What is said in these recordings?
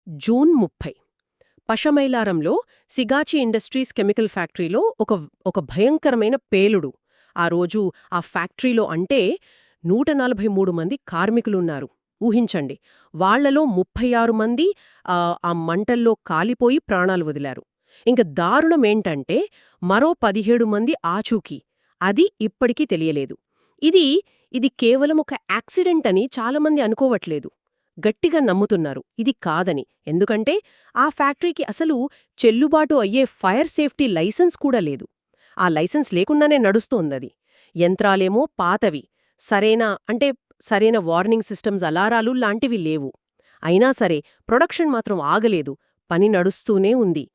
June 30 పషమైలారంలో Sigachi industries chemical ఫ్యాక్టరీలో ఒక భయంకరమైన పేలుడు. ఆ రోజు ఆ ఫ్యాక్టరీలో 143 మంది కార్మికులున్నారు. ఊహించండి, వాళ్లలో 36 మంది ఆ మంటల్లో కాలిపోయి ప్రాణాలు వదిలారు. ఇంక దారుణమేంటంటే మరో 17 మంది ఆచూకీ, అది ఇప్పటికీ తెలియలేదు. ఇది ఇది కేవలం ఒక యాక్సిడెంట్ అని చాలామంది అనుకోవట్లేదు. గట్టిగా నమ్ముతున్నారు ఇది కాదని. ఎందుకంటే ఆ ఫ్యాక్టరీకి అసలు చెల్లుబాటు అయ్యే ఫైర్ సేఫ్టీ లైసెన్స్ కూడా లేదు. ఆ లైసెన్స్ లేకుండానే నడుస్తోందది. యంత్రాలేమో పాతవి, సరైన వార్నింగ్ సిస్టమ్స్, అలారాలు లాంటివి లేవు. అయినా సరే ప్రొడక్షన్ మాత్రం ఆగలేదు, పని నడుస్తూనే ఉంది.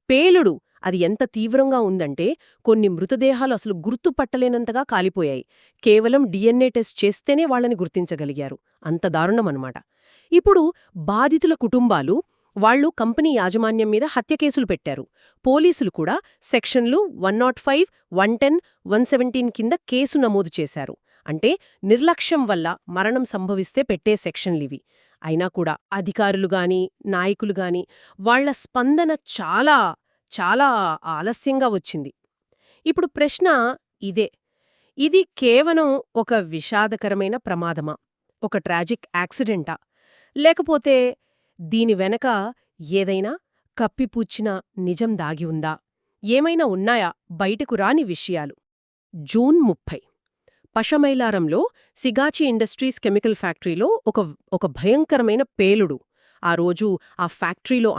పేలుడు అది ఎంత తీవ్రంగా ఉందంటే కొన్ని మృతదేహాలు అసలు గుర్తుపట్టలేనంతగా కాలిపోయాయి. కేవలం DNA టెస్ట్ చేస్తేనే వాళ్ళని గుర్తించగలిగారు. అంత దారుణమన్నమాట. ఇప్పుడు బాధితుల కుటుంబాలు వాళ్లు కంపెనీ యాజమాన్యం మీద హత్య కేసులు పెట్టారు. పోలీసులు కూడా సెక్షన్లు 105, 110, 117 కింద కేసు నమోదు చేశారు. అంటే నిర్లక్ష్యం వల్ల మరణం సంభవిస్తే పెట్టే సెక్షన్లివి. అయినా కూడా అధికారులుగాని నాయకులుగాని వాళ్ల స్పందన చాలా చాలా ఆలస్యంగా వచ్చింది. ఇప్పుడు ప్రశ్న ఇదే: ఇది కేవలం ఒక విషాదకరమైన ప్రమాదమా, ఒక ట్రాజిక్ యాక్సిడెంటా, లేకపోతే దీని వెనక ఏదైనా కప్పిపూచిన నిజం దాగి ఉందా? ఏమైనా ఉన్నాయా బయటకు రాని విషయాలు? జూన్ 30 పషమైలారంలో సిగాచి ఇండస్ట్రీస్ కెమికల్ ఫ్యాక్టరీలో ఒక భయంకరమైన పేలుడు. ఆ రోజు ఆ ఫ్యాక్టరీలో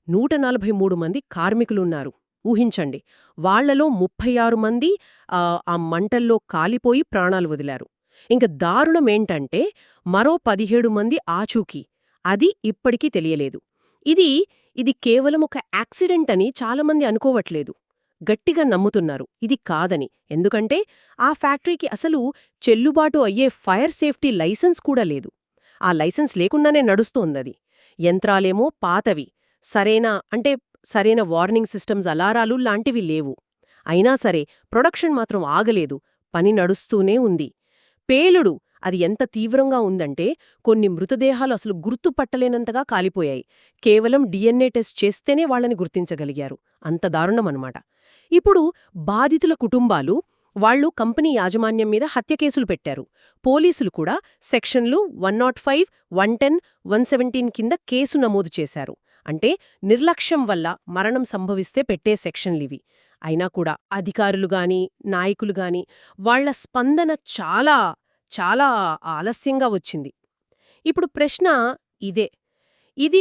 143 మంది కార్మికులున్నారు. ఊహించండి, వాళ్లలో 36 మంది ఆ మంటల్లో కాలిపోయి ప్రాణాలు వదిలారు. ఇంక దారుణమేంటంటే మరో 17 మంది ఆచూకీ, అది ఇప్పటికీ తెలియలేదు. ఇది కేవలం ఒక యాక్సిడెంట్ అని చాలామంది అనుకోవట్లేదు. గట్టిగా నమ్ముతున్నారు ఇది కాదని. ఎందుకంటే ఆ ఫ్యాక్టరీకి అసలు చెల్లుబాటు అయ్యే ఫైర్ సేఫ్టీ లైసెన్స్ కూడా లేదు. ఆ లైసెన్స్ లేకుండానే నడుస్తోందది. యంత్రాలేమో పాతవి, సరైన వార్నింగ్ సిస్టమ్స్, అలారాలు లాంటివి లేవు. అయినా సరే ప్రొడక్షన్ మాత్రం ఆగలేదు, పని నడుస్తూనే ఉంది. పేలుడు అది ఎంత తీవ్రంగా ఉందంటే కొన్ని మృతదేహాలు అసలు గుర్తుపట్టలేనంతగా కాలిపోయాయి. కేవలం DNA టెస్ట్ చేస్తేనే వాళ్ళని గుర్తించగలిగారు. అంత దారుణమన్నమాట. ఇప్పుడు బాధితుల కుటుంబాలు వాళ్లు కంపెనీ యాజమాన్యం మీద హత్య కేసులు పెట్టారు. పోలీసులు కూడా సెక్షన్లు 105, 110, 117 కింద కేసు నమోదు చేశారు. అంటే నిర్లక్ష్యం వల్ల మరణం సంభవిస్తే పెట్టే సెక్షన్లివి. అయినా కూడా అధికారులుగాని నాయకులుగాని వాళ్ల స్పందన చాలా చాలా ఆలస్యంగా వచ్చింది. ఇప్పుడు ప్రశ్న ఇదే: ఇది